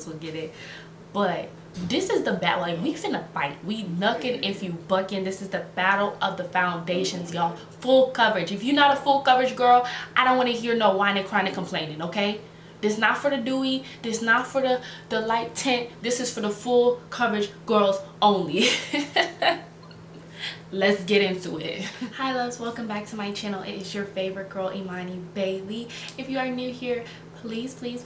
girls will get it. But this is the battle. Like, we finna fight. We knucking if you bucking. This is the battle of the foundations, y'all. Full coverage. If you're not a full coverage girl, I don't want to hear no whining, crying, and complaining, okay? This not for the dewy. This not for the light tint. This is for the full coverage girls only. Let's get into it. Hi loves, welcome back to my channel. It is your favorite girl, Imani Bailey. If you are new here, please please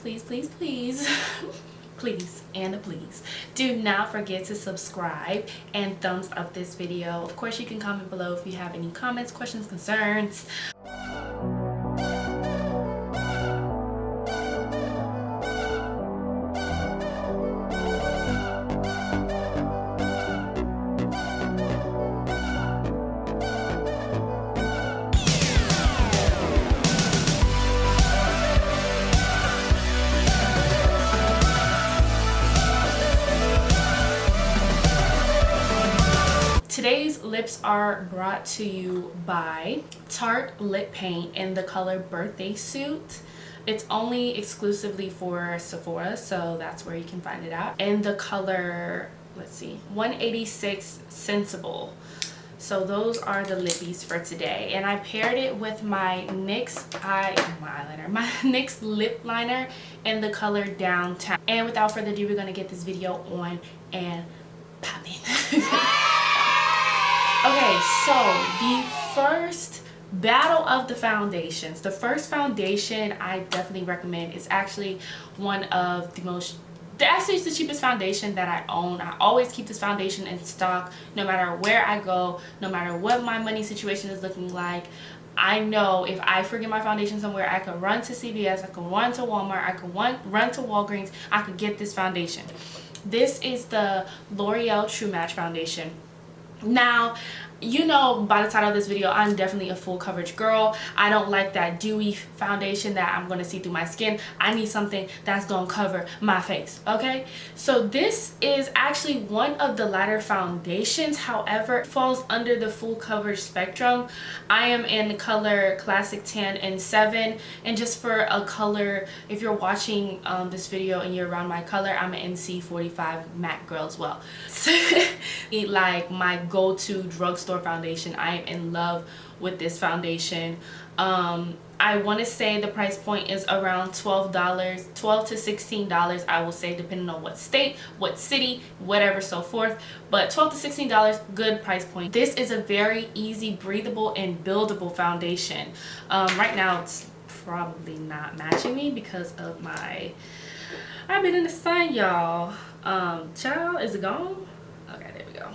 and please do not forget to subscribe and thumbs up this video. Of course, you can comment below if you have any comments, questions, concerns. Today's lips are brought to you by Tarte Lip Paint in the color Birthday Suit. It's only exclusively for Sephora, so that's where you can find it at. In the color, let's see, 186 Sensible. So those are the lippies for today, and I paired it with my NYX NYX lip liner in the color Downtown. And without further ado, we're gonna get this video on and popping. Okay, so the first battle of the foundations. The first foundation I definitely recommend is actually one of the it's the cheapest foundation that I own. I always keep this foundation in stock no matter where I go, no matter what my money situation is looking like. I know if I forget my foundation somewhere, I can run to CVS, I can run to Walmart, I can run to Walgreens, I could get this foundation. This is the L'Oreal True Match foundation. Now, you know by the title of this video, I'm definitely a full coverage girl. I don't like that dewy foundation that I'm going to see through my skin. I need something that's going to cover my face, okay? So this is actually one of the lighter foundations. However, it falls under the full coverage spectrum. I am in the color Classic Tan in 7. And just for a color, if you're watching this video and you're around my color, I'm an NC45 matte girl as well. Like my go-to drugstore foundation. I am in love with this foundation. I want to say the price point is around $12 to $16, I will say, depending on what state, what city, whatever, so forth. But $12 to $16, good price point. This is a very easy, breathable, and buildable foundation. Right now it's probably not matching me because of my, I've been in the sun, y'all. Child, is it gone? Okay, there we go.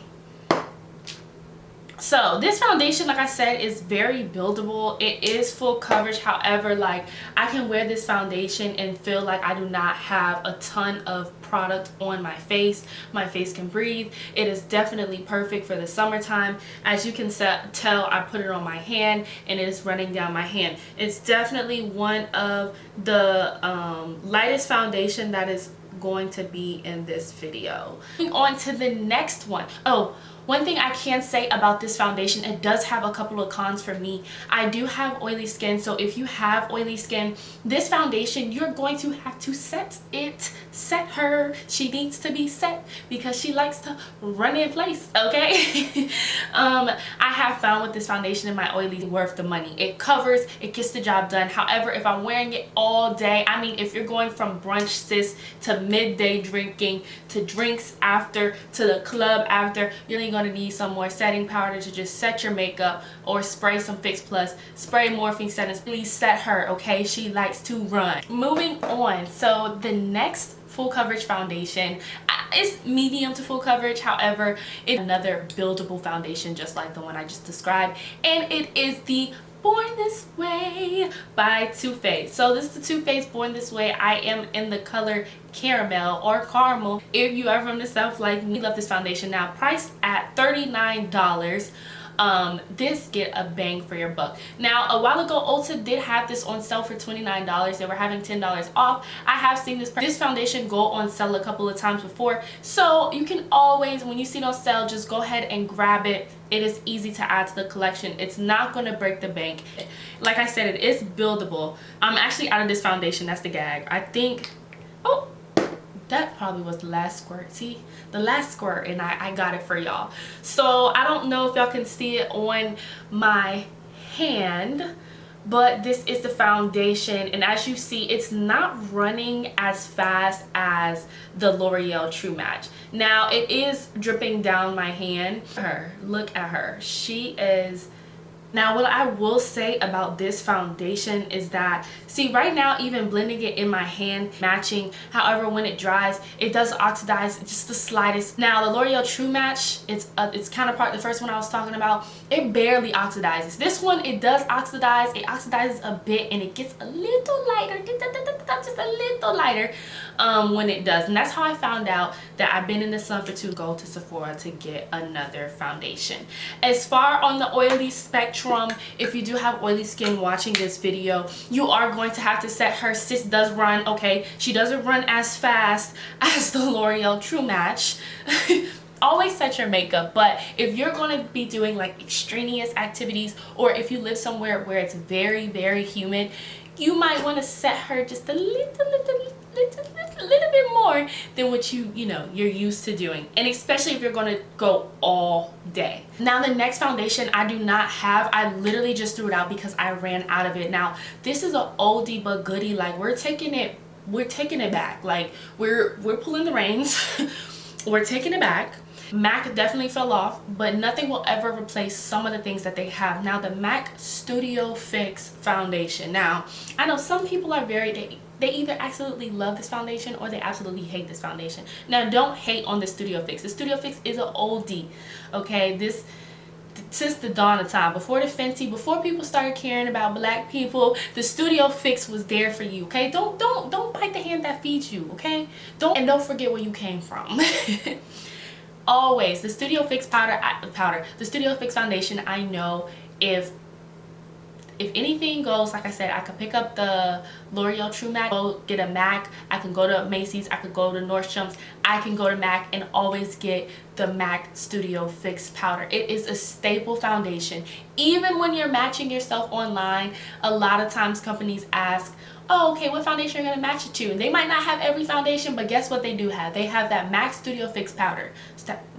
So this foundation, like I said, is very buildable. It is full coverage. However, like, I can wear this foundation and feel like I do not have a ton of product on my face. My face can breathe. It is definitely perfect for the summertime. As you can tell, I put it on my hand and it is running down my hand. It's definitely one of the lightest foundation that is going to be in this video. Moving on to the next one. Oh, one thing I can say about this foundation, it does have a couple of cons for me. I do have oily skin, so if you have oily skin, this foundation, you're going to have to set her. She needs to be set because she likes to run in place, okay? I have found with this foundation in my oily worth the money. It covers, it gets the job done. However, if I'm wearing it all day, I mean, if you're going from brunch sis to midday drinking to drinks after to the club after, you're going to need some more setting powder to just set your makeup, or spray some Fix Plus, spray morphine settings. Please set her, okay? She likes to run. Moving on, so the next full coverage foundation is medium to full coverage. However, it's another buildable foundation just like the one I just described, and it is the Born This Way by Too Faced. So this is the Too Faced Born This Way. I am in the color caramel or caramel. If you are from the South like me, love this foundation. Now priced at $39. This get a bang for your buck. Now a while ago Ulta did have this on sale for $29. They were having $10 off. I have seen this foundation go on sale a couple of times before, so you can always, when you see it on sale, just go ahead and grab it. It is easy to add to the collection. It's not going to break the bank. Like I said, it is buildable. I'm actually out of this foundation. That's the gag. I think, oh, That probably was the last squirt. See, the last squirt, and I got it for y'all. So I don't know if y'all can see it on my hand, but this is the foundation, and as you see, it's not running as fast as the L'Oreal True Match. Now it is dripping down my hand. Look at her. She is. Now what I will say about this foundation is that, see, right now even blending it in my hand, matching, however when it dries, it does oxidize just the slightest. Now the L'Oreal True Match, its counterpart, the first one I was talking about, it barely oxidizes. This one, it does oxidize. It oxidizes a bit and it gets a little lighter, just a little lighter when it does. And that's how I found out that I've been in the sun for too. Go to Sephora to get another foundation. As far on the oily spectrum, if you do have oily skin watching this video, you are going to have to set her. Sis does run, okay? She doesn't run as fast as the L'Oreal True Match. Always set your makeup, but if you're going to be doing like extraneous activities, or if you live somewhere where it's very, very humid, you might want to set her just a little bit more than what you're used to doing, and especially if you're going to go all day. Now the next foundation I do not have. I literally just threw it out because I ran out of it. Now this is an oldie but goodie. Like we're taking it back. Like we're pulling the reins. We're taking it back. MAC definitely fell off, but nothing will ever replace some of the things that they have. Now the MAC Studio Fix foundation. Now I know some people are they either absolutely love this foundation or they absolutely hate this foundation. Now don't hate on the Studio Fix. The Studio Fix is an oldie, okay? This, since the dawn of time, before the Fenty, before people started caring about black people, the Studio Fix was there for you, okay? Don't bite the hand that feeds you, okay? Don't forget where you came from. Always the Studio Fix the Studio Fix foundation. I know if anything goes, like I said, I could pick up the L'Oreal True Match, go get a MAC. I can go to Macy's, I could go to Nordstrom's, I can go to MAC and always get the MAC Studio Fix powder. It is a staple foundation. Even when you're matching yourself online, a lot of times companies ask, oh, okay, what foundation are you going to match it to? And they might not have every foundation, but guess what they do have? They have that MAC Studio Fix powder.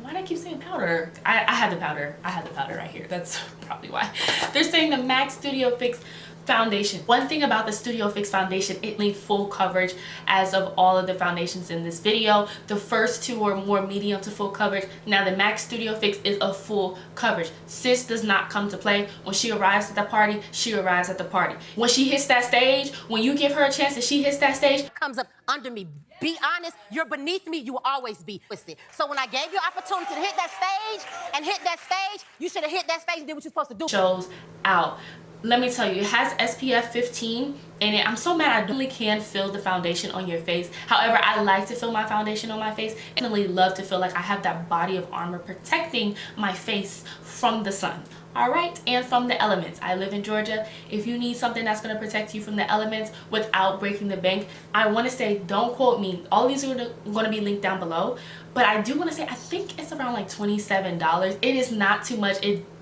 Why do I keep saying powder? I have the powder. I have the powder right here. That's probably why. They're saying the MAC Studio Fix foundation. One thing about the Studio Fix foundation, it needs full coverage as of all of the foundations in this video. The first two are more medium to full coverage. Now the MAC Studio Fix is a full coverage. Sis does not come to play. When she arrives at the party, she arrives at the party. When she hits that stage, when you give her a chance and she hits that stage, comes up under me. Be honest, you're beneath me, you will always be twisted. So when I gave you opportunity to hit that stage, you should have hit that stage and did what you're supposed to do. Shows out. Let me tell you, it has SPF 15 in it. I'm so mad I really can feel the foundation on your face. However, I like to feel my foundation on my face. I really love to feel like I have that body of armor protecting my face from the sun. Alright, and from the elements. I live in Georgia. If you need something that's going to protect you from the elements without breaking the bank, I want to say, don't quote me. All these are going to be linked down below. But I do want to say, I think it's around like $27. It is not too much.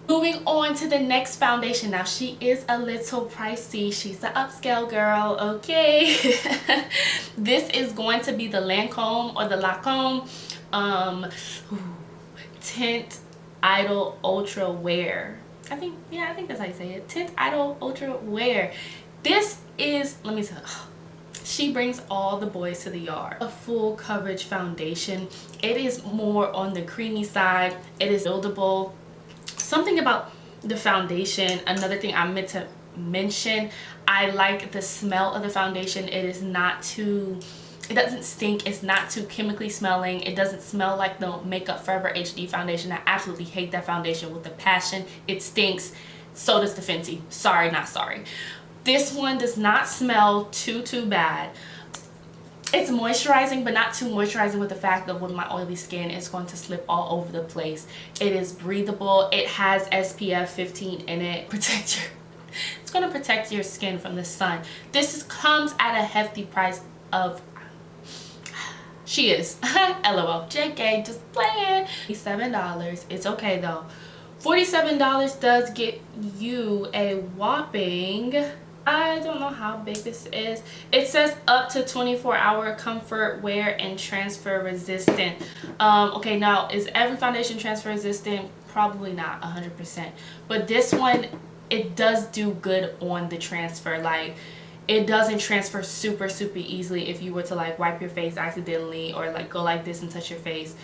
Moving on to the next foundation. Now she is a little pricey. She's the upscale girl, okay? This is going to be the Lancome or the Lancome Tint Idol Ultra Wear. I think that's how you say it. Tint Idol Ultra Wear. This is, let me tell you, she brings all the boys to the yard. A full coverage foundation. It is more on the creamy side. It is buildable. Something about the foundation, another thing I meant to mention, I like the smell of the foundation. It is not too, it doesn't stink, it's not too chemically smelling, it doesn't smell like the Makeup Forever HD foundation. I absolutely hate that foundation with a passion. It stinks. So does the Fenty. Sorry, not sorry. This one does not smell too bad. It's moisturizing, but not too moisturizing with the fact that with my oily skin, it's going to slip all over the place. It is breathable. It has SPF 15 in it. It's going to protect your skin from the sun. This comes at a hefty price of, she is, LOL, JK, just playing. $47. It's okay though. $47 does get you a whopping I don't know how big this is. It says up to 24-hour comfort wear and transfer resistant. Okay, now is every foundation transfer resistant? Probably not 100%, but this one, it does do good on the transfer. Like, it doesn't transfer super easily if you were to like wipe your face accidentally or like go like this and touch your face.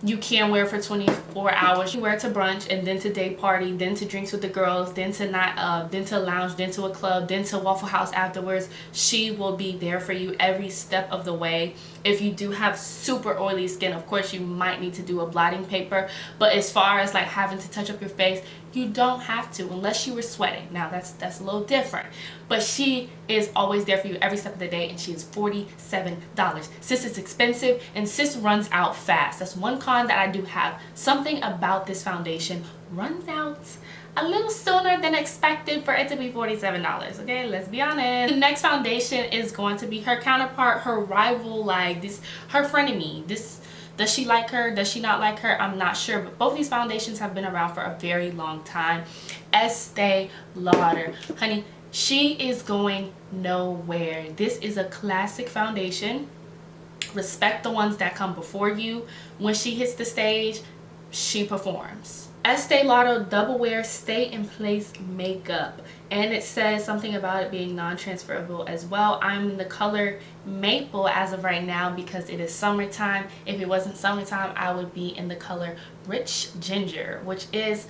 You can wear it for 24 hours. You wear it to brunch and then to day party, then to drinks with the girls, then to night, then to lounge, then to a club, then to Waffle House afterwards. She will be there for you every step of the way. If you do have super oily skin, of course you might need to do a blotting paper, but as far as like having to touch up your face, you don't have to unless you were sweating. Now that's a little different, but she is always there for you every step of the day, and she is $47. Sis, it's expensive and sis runs out fast. That's one con that I do have. Something about this foundation runs out a little sooner than expected for it to be $47. Okay, let's be honest. The next foundation is going to be her counterpart, her rival, like this, her frenemy. This, does she like her? Does she not like her? I'm not sure, but both these foundations have been around for a very long time. Estee Lauder, honey, she is going nowhere. This is a classic foundation. Respect the ones that come before you. When she hits the stage, she performs. Estee Lauder Double Wear Stay in Place Makeup, and it says something about it being non-transferable as well. I'm in the color Maple as of right now because it is summertime. If it wasn't summertime, I would be in the color Rich Ginger, which is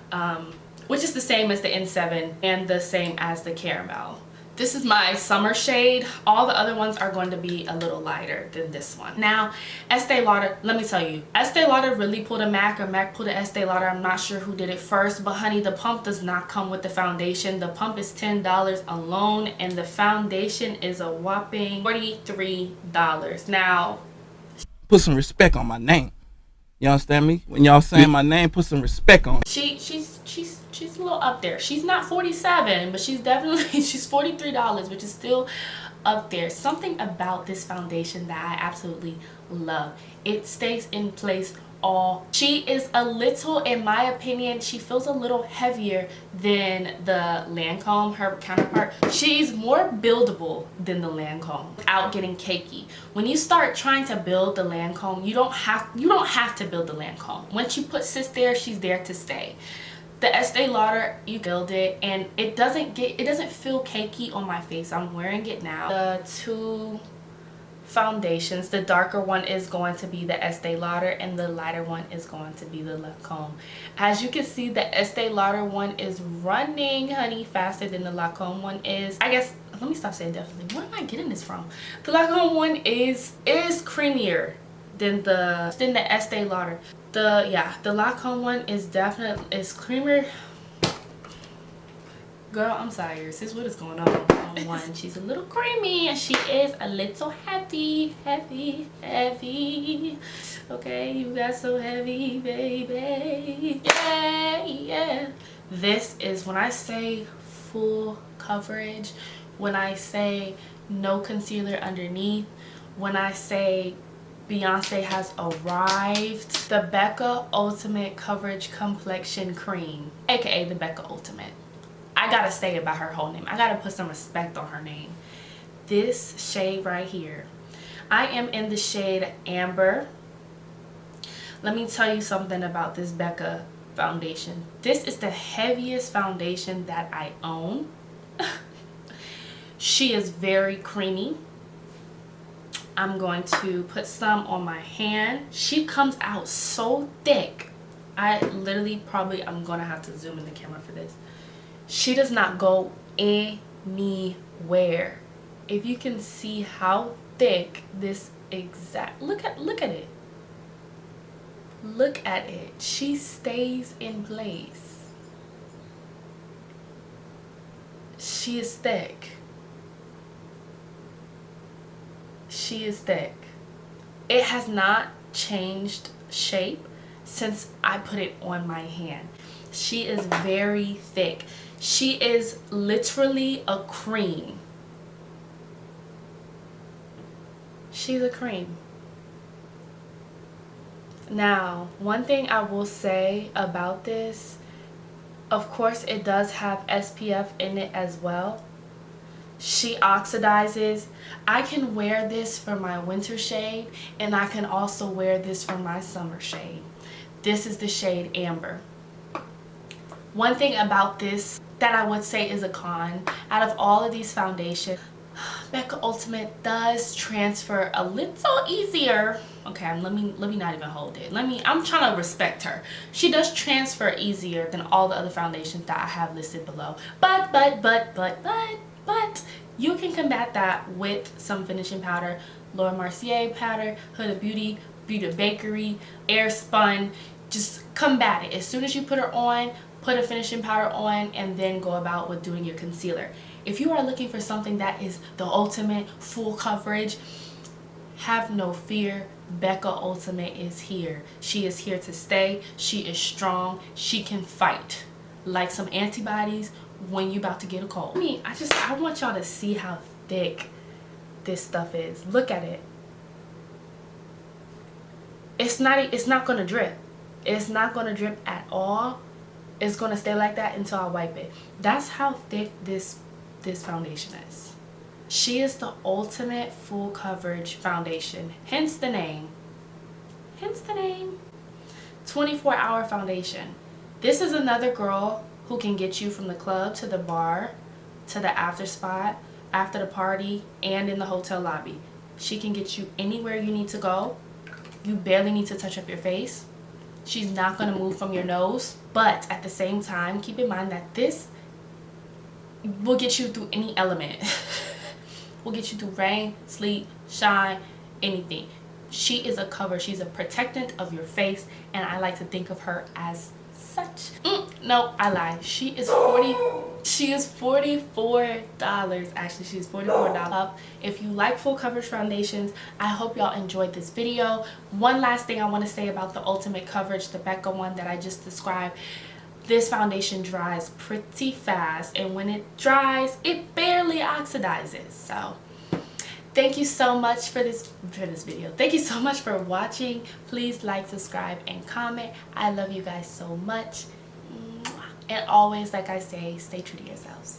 the same as the N7 and the same as the Caramel. This is my summer shade. All the other ones are going to be a little lighter than this one. Now, Estee Lauder, let me tell you, Estee Lauder really pulled a MAC, or MAC pulled a Estee Lauder. I'm not sure who did it first, but honey, the pump does not come with the foundation. The pump is $10 alone, and the foundation is a whopping $43. Now, put some respect on my name. You understand me? When y'all saying my name, put some respect on it. She's a little up there. She's not 47, but she's definitely, she's $43, which is still up there. Something about this foundation that I absolutely love. It stays in place all. She is a little, in my opinion, she feels a little heavier than the Lancome, her counterpart. She's more buildable than the Lancome without getting cakey. When you start trying to build the Lancome, you don't have to build the Lancome. Once you put sis there, she's there to stay. The Estee Lauder, you build it and it doesn't feel cakey on my face. I'm wearing it now. The two foundations, the darker one is going to be the Estee Lauder and the lighter one is going to be the Lancome. As you can see, the Estee Lauder one is running, honey, faster than the Lancome one is. I guess, let me stop saying definitely. Where am I getting this from? The Lancome one is creamier than the Estee Lauder. The Lancome one is creamier. Girl, I'm sorry, sis, what is going on? One, she's a little creamy and she is a little heavy. Okay, you got so heavy, baby. Yeah. This is when I say full coverage, when I say no concealer underneath, when I say Beyonce has arrived. The Becca Ultimate Coverage Complexion Cream, aka the Becca Ultimate. I gotta say it by her whole name. I gotta put some respect on her name. This shade right here, I am in the shade Amber. Let me tell you something about this Becca foundation. This is the heaviest foundation that I own. She is very creamy. I'm going to put some on my hand. She comes out so thick. I literally I'm gonna have to zoom in the camera for this. She does not go anywhere. If you can see how thick this look at it. Look at it. She stays in place. She is thick. She is thick. It has not changed shape since I put it on my hand. She is very thick. She is literally a cream. She's a cream. Now, one thing I will say about this, of course it does have SPF in it as well. She oxidizes. I can wear this for my winter shade, and I can also wear this for my summer shade. This is the shade Amber. One thing about this that I would say is a con, out of all of these foundations, Becca Ultimate does transfer a little easier. Okay, let me not even hold it. I'm trying to respect her. She does transfer easier than all the other foundations that I have listed below. But you can combat that with some finishing powder. Laura Mercier powder, Huda Beauty, Beauty Bakery, Airspun. Just combat it. As soon as you put her on, put a finishing powder on, and then go about with doing your concealer. If you are looking for something that is the ultimate full coverage, have no fear. Becca Ultimate is here. She is here to stay. She is strong. She can fight like some antibodies when you're about to get a cold. I want y'all to see how thick this stuff is. Look at it. It's not gonna drip. It's not gonna drip at all. It's gonna stay like that until I wipe it. That's how thick this foundation is. She is the ultimate full coverage foundation, hence the name. 24-hour foundation. This is another girl who can get you from the club to the bar, to the after spot, after the party, and in the hotel lobby. She can get you anywhere you need to go. You barely need to touch up your face. She's not going to move from your nose, but at the same time, keep in mind that this will get you through any element. Will get you through rain, sleet, shine, anything. She is a cover. She's a protectant of your face, and I like to think of her as such. No, I lied. She is $44. Actually, she's $44 up. If you like full coverage foundations, I hope y'all enjoyed this video. One last thing I want to say about the Ultimate Coverage, the Becca one that I just described. This foundation dries pretty fast, and when it dries, it barely oxidizes. So thank you so much for this video. Thank you so much for watching. Please like, subscribe, and comment. I love you guys so much. And always, like I say, stay true to yourselves.